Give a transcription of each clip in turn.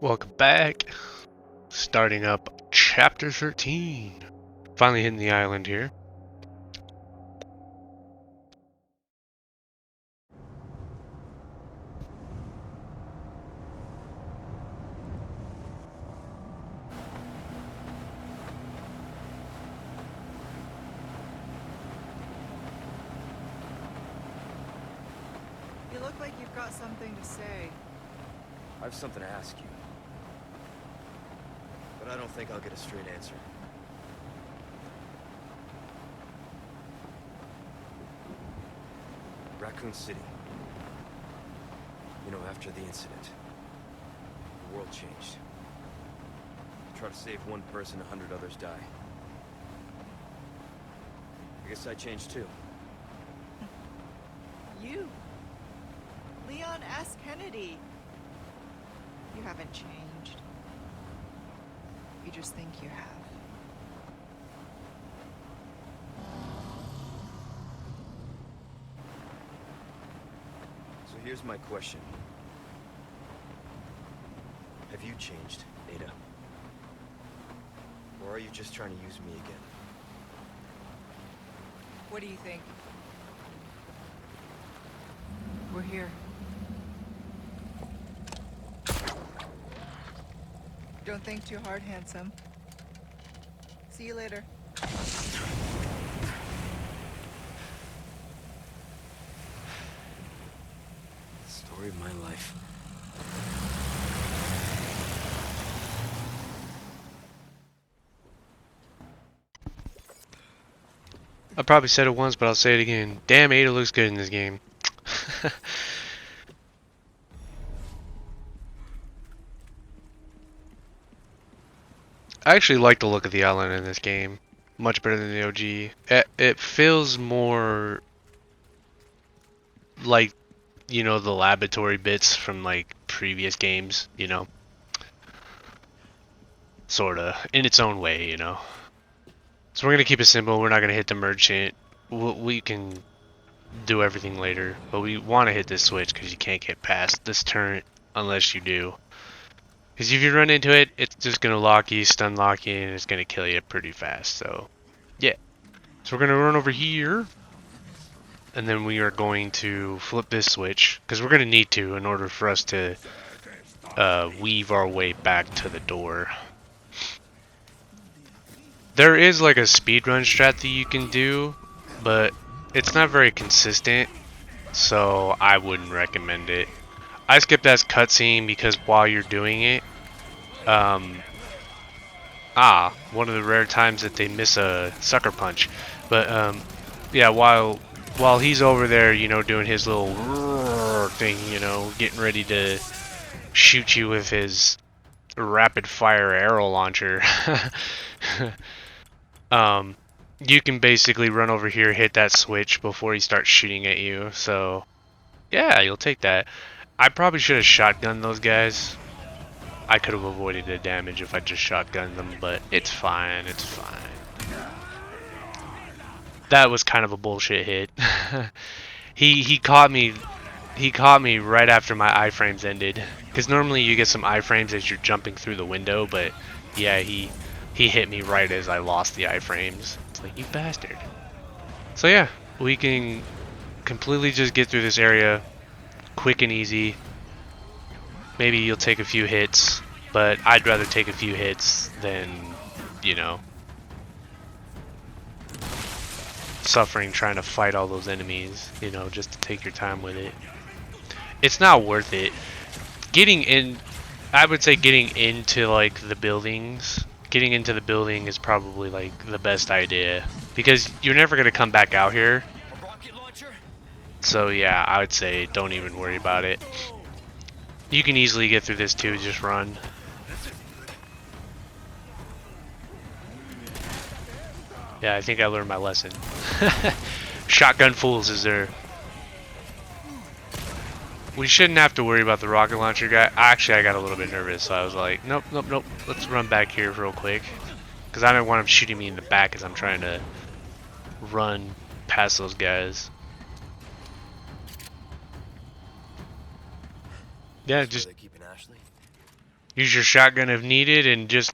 Welcome back. Starting up chapter 13. Finally hitting the island here. You look like you've got something to say. I have something to ask you. But I don't think I'll get a straight answer. Raccoon City. You know, after the incident, the world changed. You try to save one person, 100 others die. I guess I changed too. You? Leon S. Kennedy. You haven't changed. You just think you have. So here's my question. Have you changed, Ada? Or are you just trying to use me again? What do you think? We're here. Don't think too hard, handsome. See you later. Story of my life. I probably said it once, but I'll say it again. Damn, Ada looks good in this game. I actually like the look of the island in this game. Much better than the OG. It feels more like, you know, the laboratory bits from like previous games, you know. Sorta. In its own way, you know. So we're gonna keep it simple. We're not gonna hit the merchant. We can do everything later, but we want to hit this switch because you can't get past this turret unless you do. Because if you run into it, it's just gonna lock you, stun lock you, and it's gonna kill you pretty fast. So, yeah. So we're gonna run over here, and then we are going to flip this switch because we're gonna need to in order for us to weave our way back to the door. There is like a speedrun strat that you can do, but it's not very consistent, so I wouldn't recommend it. I skipped that cutscene because while you're doing it, one of the rare times that they miss a sucker punch. But yeah, while he's over there, you know, doing his little thing, you know, getting ready to shoot you with his rapid fire arrow launcher. You can basically run over here, hit that switch before he starts shooting at you. So, yeah, you'll take that. I probably should have shotgunned those guys. I could have avoided the damage if I just shotgunned them, but it's fine, it's fine. That was kind of a bullshit hit. he caught me right after my iframes ended. Because normally you get some iframes as you're jumping through the window, but yeah, he hit me right as I lost the iframes. It's like, you bastard. So yeah, we can completely just get through this area quick and easy. Maybe you'll take a few hits, but I'd rather take a few hits than, you know, suffering trying to fight all those enemies, you know, just to take your time with it. It's not worth it. Getting in, I would say getting into like the buildings, getting into the building is probably like the best idea because you're never going to come back out here. So yeah, I would say don't even worry about it. You can easily get through this too, just run. Yeah, I think I learned my lesson. Shotgun fools is there. We shouldn't have to worry about the rocket launcher guy. Actually, I got a little bit nervous, so I was like, nope, nope, nope. Let's run back here real quick. Because I don't want him shooting me in the back as I'm trying to run past those guys. Yeah, just... Are they keeping Ashley? Use your shotgun if needed, and just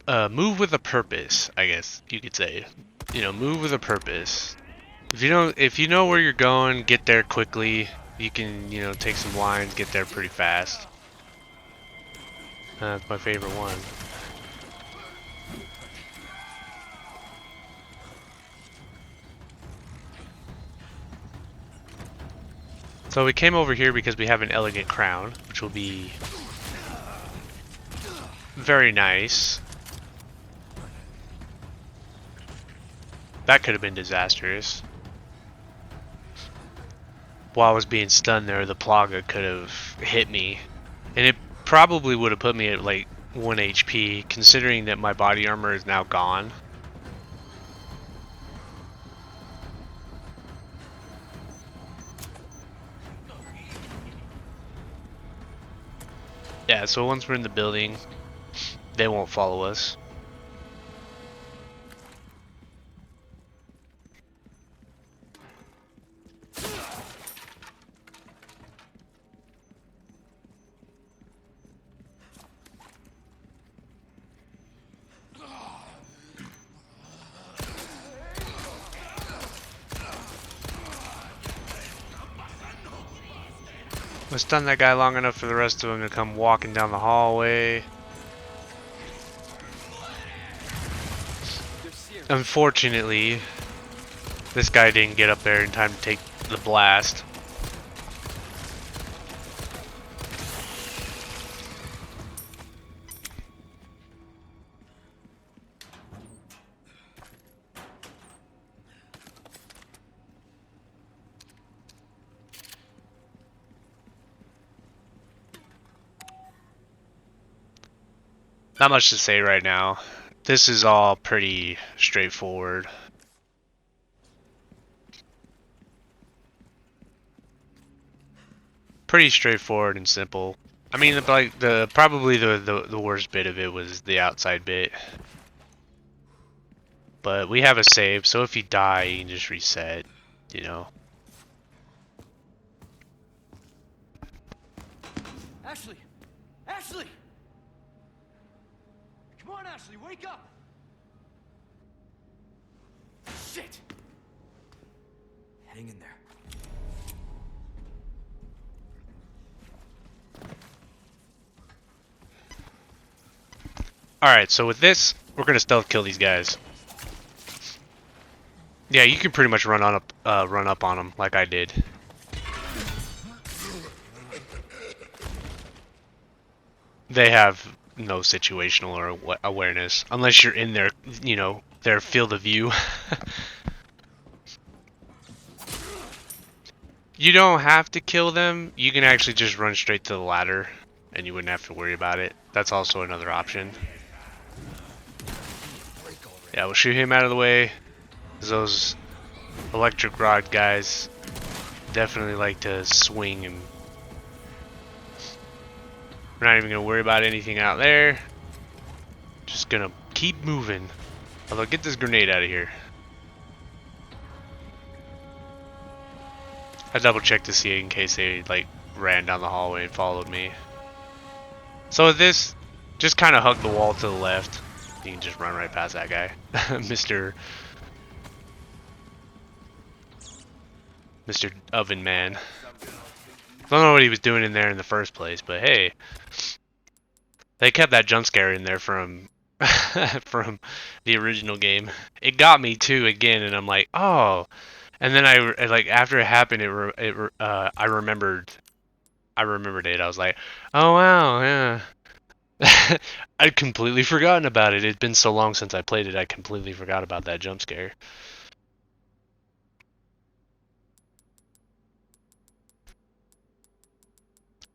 move with a purpose, I guess you could say. You know, move with a purpose. If you know where you're going, get there quickly. You can, you know, take some lines, get there pretty fast. That's my favorite one. So we came over here because we have an elegant crown, which will be very nice. That could have been disastrous. While I was being stunned there, the Plaga could have hit me. And it probably would have put me at like 1 HP, considering that my body armor is now gone. Yeah, so once we're in the building, they won't follow us. Let's stun that guy long enough for the rest of them to come walking down the hallway. Unfortunately, this guy didn't get up there in time to take the blast. Not much to say right now. This is all pretty straightforward. Pretty straightforward and simple. I mean, like probably the worst bit of it was the outside bit. But we have a save, so if you die, you can just reset, you know. Ashley! Ashley! Come on, Ashley, wake up! Shit! Hang in there. Alright, so with this, we're gonna stealth kill these guys. Yeah, you can pretty much run up on them like I did. They have no situational or awareness unless you're in their, you know, their field of view. You don't have to kill them. You can actually just run straight to the ladder, and you wouldn't have to worry about it. That's also another option. Yeah, we'll shoot him out of the way. Those electric rod guys definitely like to swing, and we're not even gonna worry about anything out there. Just gonna keep moving. Although, get this grenade out of here. I double checked to see in case they like ran down the hallway and followed me. So with this, just kind of hug the wall to the left. You can just run right past that guy, Mr. Oven Man. I don't know what he was doing in there in the first place, but hey, they kept that jump scare in there from from the original game. It got me too again, and I'm like, oh. And then I like after it happened, I remembered it. I was like, oh wow, yeah. I'd completely forgotten about it. It'd been so long since I played it, I completely forgot about that jump scare.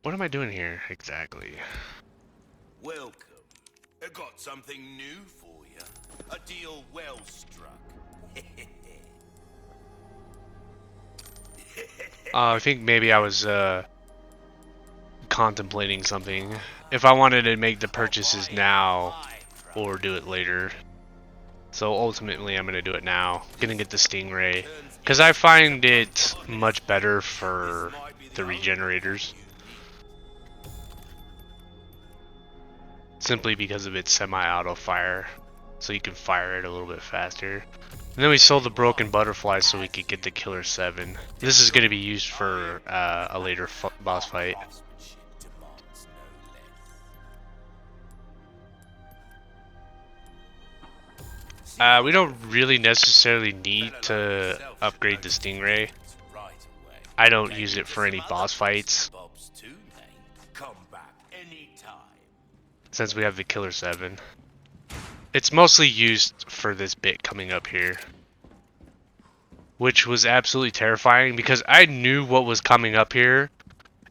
What am I doing here exactly? Welcome. I got something new for you. A deal well struck. I think maybe I was contemplating something. If I wanted to make the purchases now or do it later. So ultimately I'm going to do it now. Gonna get the Stingray. Because I find it much better for the regenerators. simply because of its semi-auto fire, so you can fire it a little bit faster. And then we sold the broken butterfly so we could get the Killer 7. This is going to be used for a later boss fight. Craftsmanship demands no less. We don't really necessarily need to upgrade the Stingray. Right away. I don't use it for any boss fights Bob's too, mate. Come back anytime. since we have the Killer 7. It's mostly used for this bit coming up here, which was absolutely terrifying because I knew what was coming up here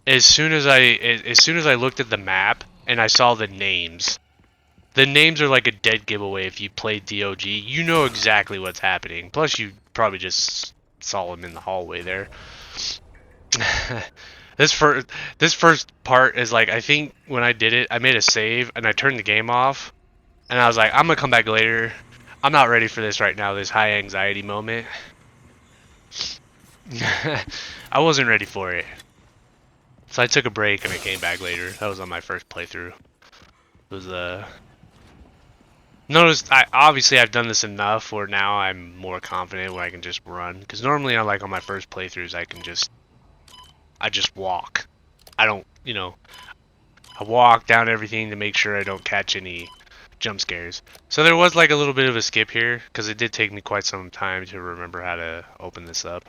as soon as I looked at the map and I saw the names. The names are like a dead giveaway if you played DOG. You know exactly what's happening. Plus, you probably just saw him in the hallway there. This first part is like, I think when I did it, I made a save and I turned the game off. And I was like, I'm gonna come back later. I'm not ready for this right now, this high anxiety moment. I wasn't ready for it. So I took a break and I came back later. That was on my first playthrough. It was notice obviously I've done this enough where now I'm more confident where I can just run. Because normally on my first playthroughs I just walk. I don't, I walk down everything to make sure I don't catch any jump scares. So there was like a little bit of a skip here because it did take me quite some time to remember how to open this up.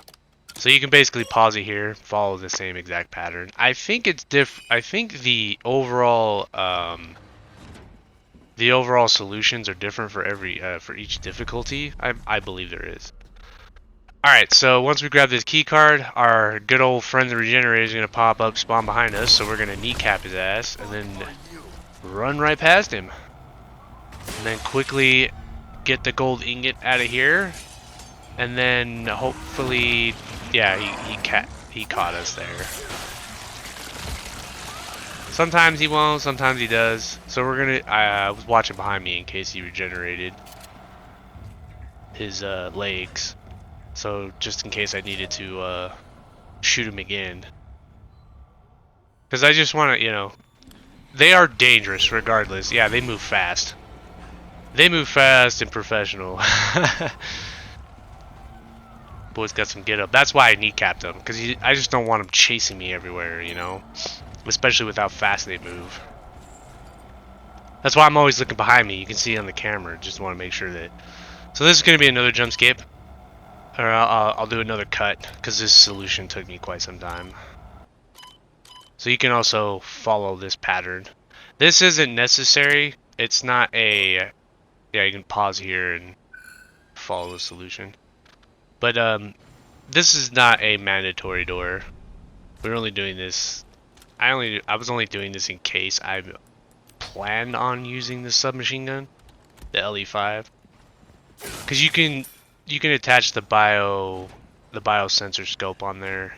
So you can basically pause it here, follow the same exact pattern. I think it's I think the overall solutions are different for for each difficulty. I believe there is. All right, so once we grab this key card, our good old friend the Regenerator is gonna pop up, spawn behind us. So we're gonna kneecap his ass and then run right past him. And then quickly get the gold ingot out of here, and then hopefully, yeah, he caught us there. Sometimes he won't, sometimes he does. So we're gonna. I was watching behind me in case he regenerated his legs, so just in case I needed to shoot him again, because I just want to, they are dangerous regardless. Yeah, they move fast. They move fast and professional. Boy's got some get up. That's why I kneecapped him, because I just don't want him chasing me everywhere, especially with how fast they move. That's why I'm always looking behind me. You can see on the camera. Just want to make sure that. So this is going to be another jump skip, or I'll do another cut because this solution took me quite some time. So you can also follow this pattern. This isn't necessary. It's not a. Yeah, you can pause here and follow the solution. But this is not a mandatory door. We're only doing this. I was only doing this in case I planned on using the submachine gun, the LE5, because you can attach the biosensor scope on there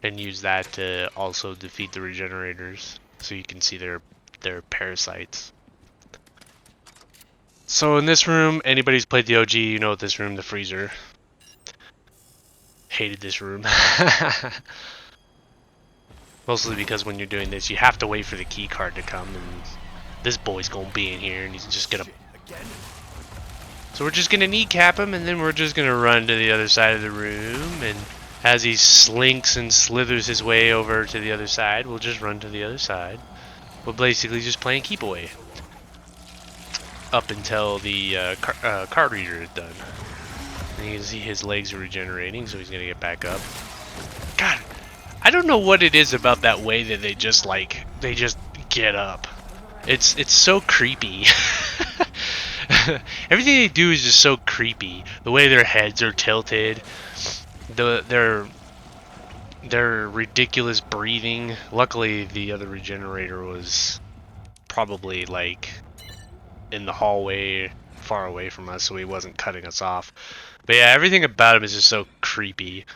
and use that to also defeat the regenerators, so you can see their parasites. So in this room, anybody who's played the OG, you know this room, the freezer. Hated this room. Mostly because when you're doing this, you have to wait for the key card to come, and this boy's gonna be in here, and he's just gonna. So we're just gonna kneecap him, and then we're just gonna run to the other side of the room, and as he slinks and slithers his way over to the other side, we'll just run to the other side. We're basically just playing keep away up until the card reader is done. And you can see his legs are regenerating, so he's gonna get back up. God, I don't know what it is about that way that they just get up. It's so creepy. Everything they do is just so creepy. The way their heads are tilted, their ridiculous breathing. Luckily, the other regenerator was probably like in the hallway far away from us, so he wasn't cutting us off. But yeah, everything about him is just so creepy.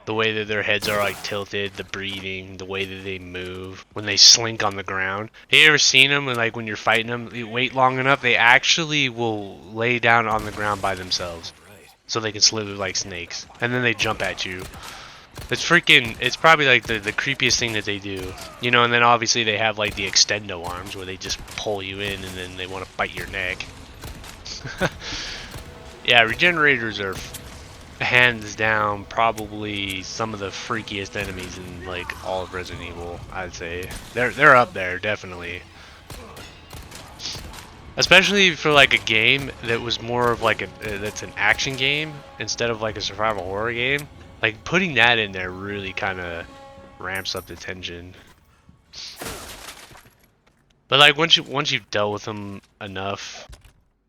The way that their heads are like tilted, the breathing, the way that they move, when they slink on the ground. Have you ever seen them when you're fighting them, you wait long enough, they actually will lay down on the ground by themselves. So they can slither like snakes. And then they jump at you. It's freaking, it's probably like the creepiest thing that they do. You know, and then obviously they have like the extendo arms where they just pull you in and then they want to bite your neck. Yeah, regenerators are hands down probably some of the freakiest enemies in like all of Resident Evil, I'd say. They're up there, definitely. Especially for like a game that was more of like that's an action game instead of like a survival horror game. Like putting that in there really kind of ramps up the tension. But like once you've dealt with them enough,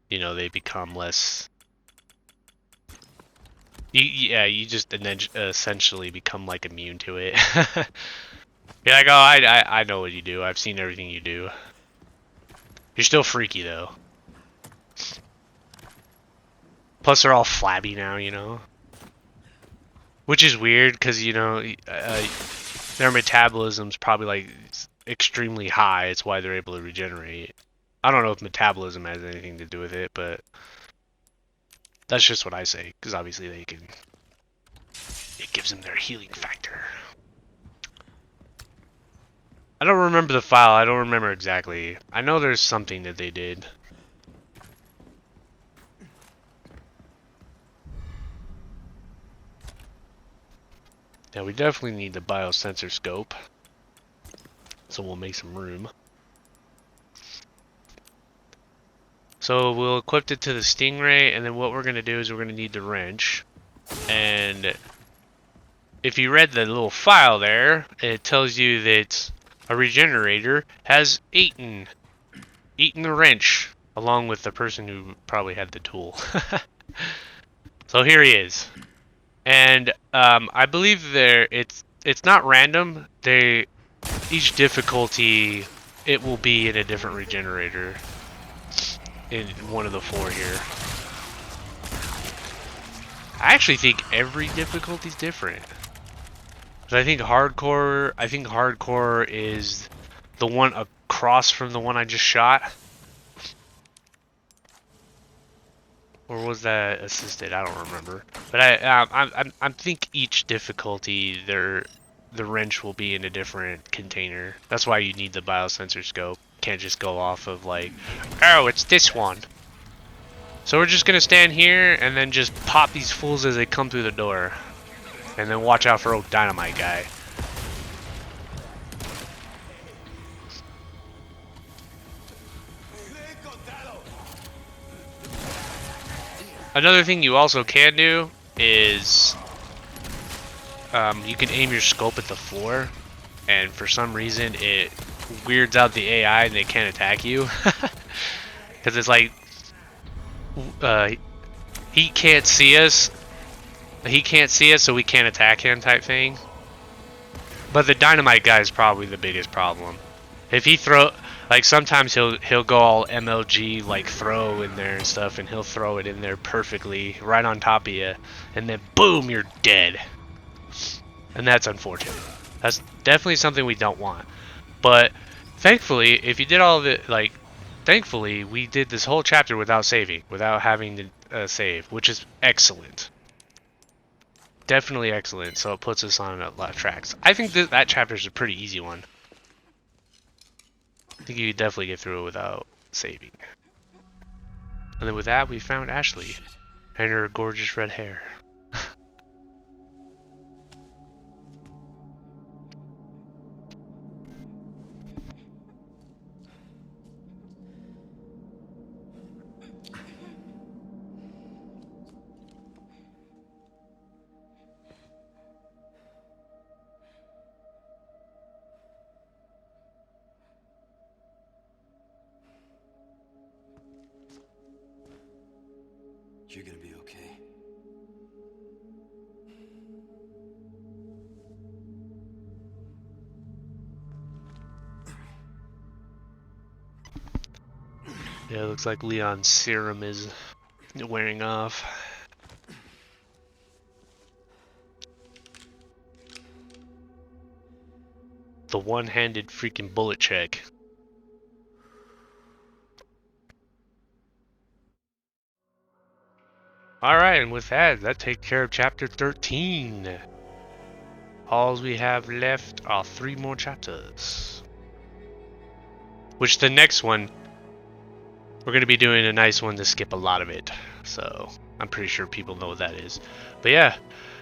you know, they become less. Yeah, you just essentially become like immune to it. You're like, oh, I know what you do. I've seen everything you do. You're still freaky though. Plus, they're all flabby now, you know. Which is weird because you know their metabolism's probably like extremely high. It's why they're able to regenerate. I don't know if metabolism has anything to do with it, but that's just what I say. Because obviously they can. It gives them their healing factor. I don't remember the file. I don't remember exactly. I know there's something that they did. Yeah, we definitely need the biosensor scope. So we'll make some room. So we'll equip it to the Stingray, and then what we're going to do is we're going to need the wrench. And if you read the little file there, it tells you that a regenerator has eaten the wrench, along with the person who probably had the tool. So here he is. And I believe it's not random. Each difficulty, it will be in a different regenerator in one of the 4 here. I actually think every difficulty is different. Cause I think hardcore is the one across from the one I just shot. Or was that assisted? I don't remember. But I think each difficulty the wrench will be in a different container. That's why you need the biosensor scope. Can't just go off of like, oh, it's this one. So we're just gonna stand here and then just pop these fools as they come through the door. And then watch out for old dynamite guy. Another thing you also can do is you can aim your scope at the floor, and for some reason it weirds out the AI and they can't attack you. Because it's like he can't see us. He can't see us, so we can't attack him type thing. But the dynamite guy is probably the biggest problem. If he like sometimes he'll go all MLG like throw in there and stuff, and he'll throw it in there perfectly right on top of you, and then boom, you're dead. And that's unfortunate. That's definitely something we don't want. But thankfully, if you did all of it, like, thankfully we did this whole chapter without saving, without having to save, which is excellent. Definitely excellent. So it puts us on a lot of tracks. I think that chapter is a pretty easy one. I think you could definitely get through it without saving. And then with that, we found Ashley and her gorgeous red hair. You're gonna be okay. Yeah, it looks like Leon's serum is wearing off. The one-handed freaking bullet check. Alright, and with that takes care of chapter 13. all we have left are 3 more chapters. Which the next one, we're going to be doing a nice one to skip a lot of it. So I'm pretty sure people know what that is. But yeah,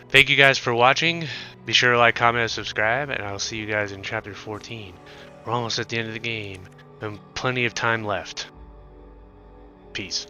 thank you guys for watching. Be sure to like, comment, and subscribe. And I'll see you guys in chapter 14. We're almost at the end of the game. And plenty of time left. Peace.